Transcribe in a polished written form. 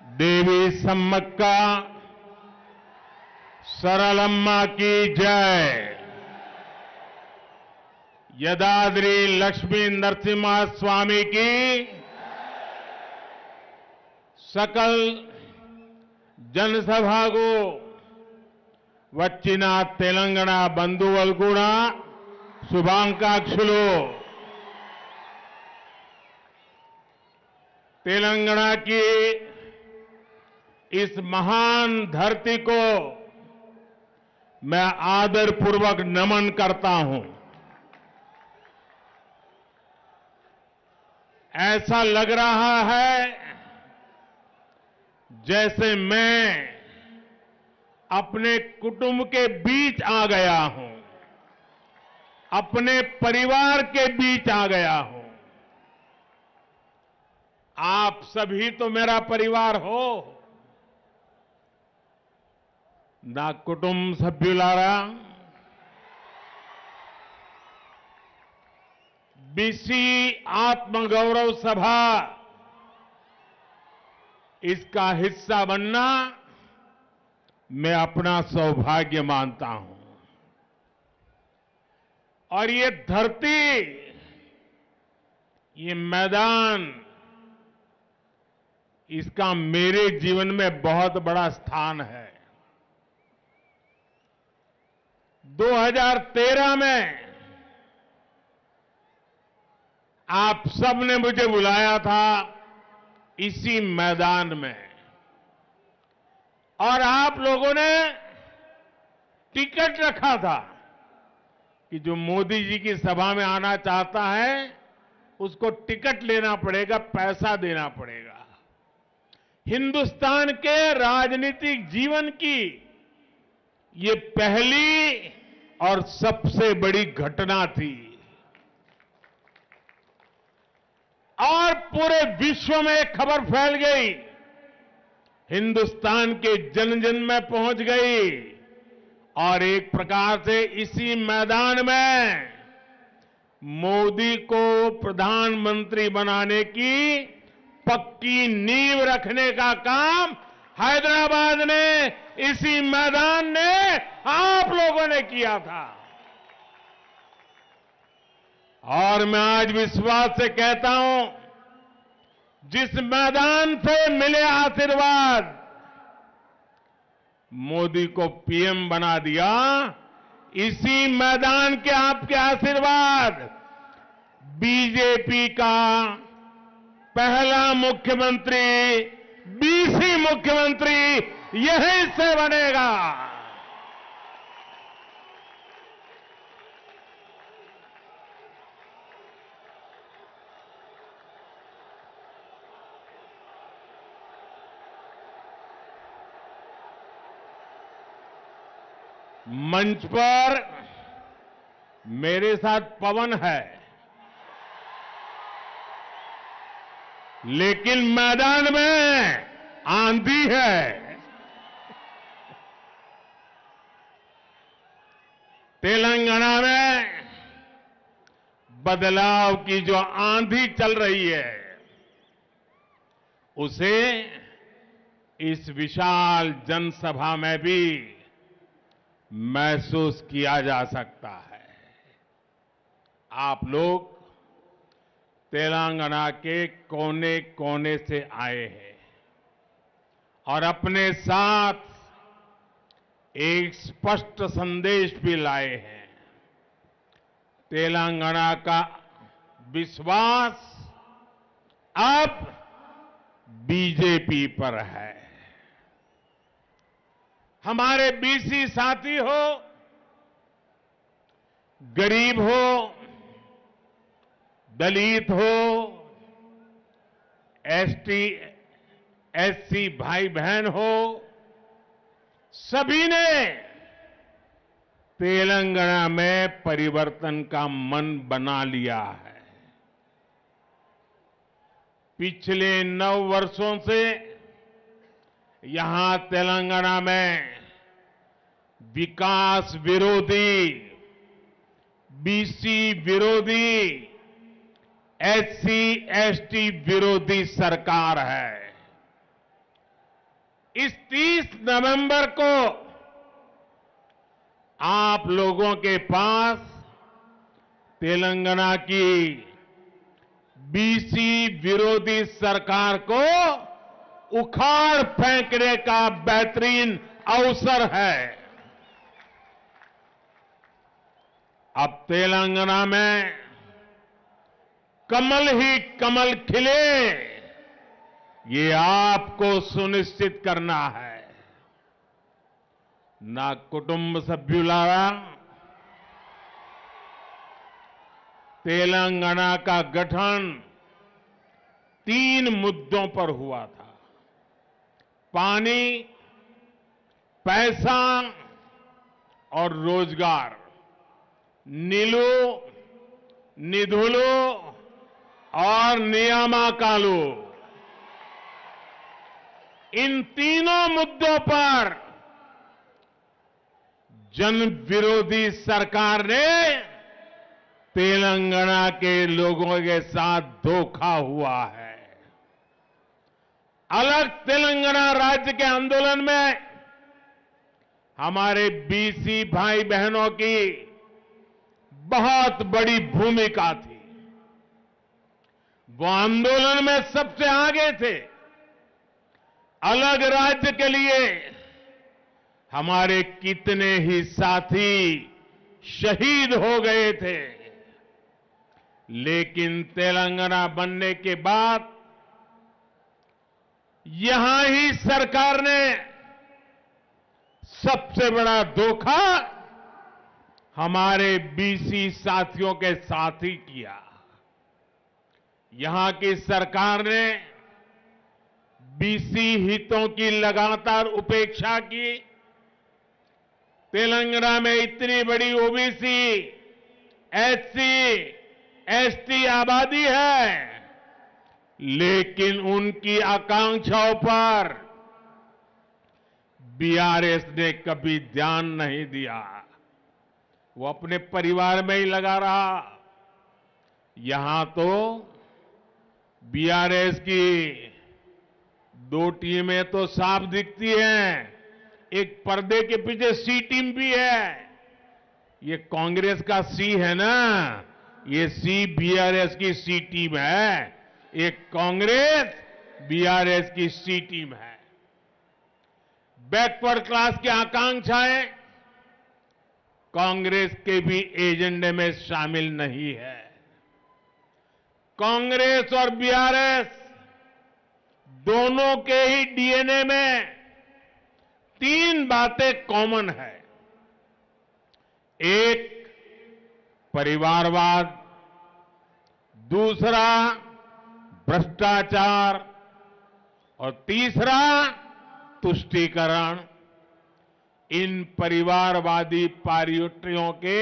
देवी सम्मक्का सरलम्मा की जय। यदाद्री लक्ष्मी नरसिम्हा स्वामी की सकल जनसभा को వచ్చిన తెలంగాణ బంధువులు కూడా శుభాకాంక్షలు। तेलंगाना की इस महान धरती को मैं आदरपूर्वक नमन करता हूं। ऐसा लग रहा है जैसे मैं अपने कुटुंब के बीच आ गया हूं, अपने परिवार के बीच आ गया हूं। आप सभी तो मेरा परिवार हो। ना कुटुंब सभ्युलारा, बीसी आत्मगौरव सभा इसका हिस्सा बनना मैं अपना सौभाग्य मानता हूं। और ये धरती, ये मैदान, इसका मेरे जीवन में बहुत बड़ा स्थान है। 2013 में आप सबने मुझे बुलाया था इसी मैदान में, और आप लोगों ने टिकट रखा था कि जो मोदी जी की सभा में आना चाहता है उसको टिकट लेना पड़ेगा, पैसा देना पड़ेगा। हिंदुस्तान के राजनीतिक जीवन की ये पहली और सबसे बड़ी घटना थी, और पूरे विश्व में खबर फैल गई, हिंदुस्तान के जन जन में पहुंच गई, और एक प्रकार से इसी मैदान में मोदी को प्रधानमंत्री बनाने की पक्की नींव रखने का काम हैदराबाद ने, इसी मैदान ने, आप लोगों ने किया था। और मैं आज विश्वास से कहता हूं, जिस मैदान से मिले आशीर्वाद, मोदी को पीएम बना दिया, इसी मैदान के आपके आशीर्वाद बीजेपी का पहला मुख्यमंत्री, बीसी मुख्यमंत्री यहीं से बनेगा। मंच पर मेरे साथ पवन है, लेकिन मैदान में आंधी है। तेलंगाना में बदलाव की जो आंधी चल रही है, उसे इस विशाल जनसभा में भी महसूस किया जा सकता है। आप लोग तेलंगाना के कोने कोने से आए हैं और अपने साथ एक स्पष्ट संदेश भी लाए हैं। तेलंगाना का विश्वास अब बीजेपी पर है। हमारे बीसी साथी हो, गरीब हो, दलित हो, एसटी एससी भाई बहन हो, सभी ने तेलंगाना में परिवर्तन का मन बना लिया है। पिछले 9 वर्षों से यहां तेलंगाना में विकास विरोधी, बीसी विरोधी, एससी एसटी विरोधी सरकार है। इस 30 नवंबर को आप लोगों के पास तेलंगाना की बीसी विरोधी सरकार को उखाड़ फेंकने का बेहतरीन अवसर है। अब तेलंगाना में कमल ही कमल खिले, ये आपको सुनिश्चित करना है। నా కుటుంబ సభ్యులారా, तेलंगाना का गठन 3 मुद्दों पर हुआ था। पानी, पैसा और रोजगार। नीलू, निधुलू और नियामकालू, इन तीनों मुद्दों पर जन विरोधी सरकार ने तेलंगाना के लोगों के साथ धोखा हुआ है। अलग तेलंगाना राज्य के आंदोलन में हमारे बीसी भाई बहनों की बहुत बड़ी भूमिका थी। वो आंदोलन में सबसे आगे थे। अलग राज्य के लिए हमारे कितने ही साथी शहीद हो गए थे, लेकिन तेलंगाना बनने के बाद यहां ही सरकार ने सबसे बड़ा धोखा हमारे बीसी साथियों के साथ ही किया। यहां की सरकार ने बीसी हितों की लगातार उपेक्षा की। तेलंगाना में इतनी बड़ी ओबीसी, एससी, एसटी आबादी है, लेकिन उनकी आकांक्षाओं पर बीआरएस ने कभी ध्यान नहीं दिया। वो अपने परिवार में ही लगा रहा। यहां तो बीआरएस की 2 टीमें तो साफ दिखती हैं, एक पर्दे के पीछे सी टीम भी है। ये कांग्रेस का सी है ना, ये सी बीआरएस की सी टीम है। एक कांग्रेस बीआरएस की सी टीम है। बैकवर्ड क्लास की आकांक्षाएं कांग्रेस के भी एजेंडे में शामिल नहीं है। कांग्रेस और बीआरएस दोनों के ही डीएनए में 3 बातें कॉमन है। एक, परिवारवाद। दूसरा, भ्रष्टाचार। और तीसरा, तुष्टीकरण। इन परिवारवादी पार्टियों के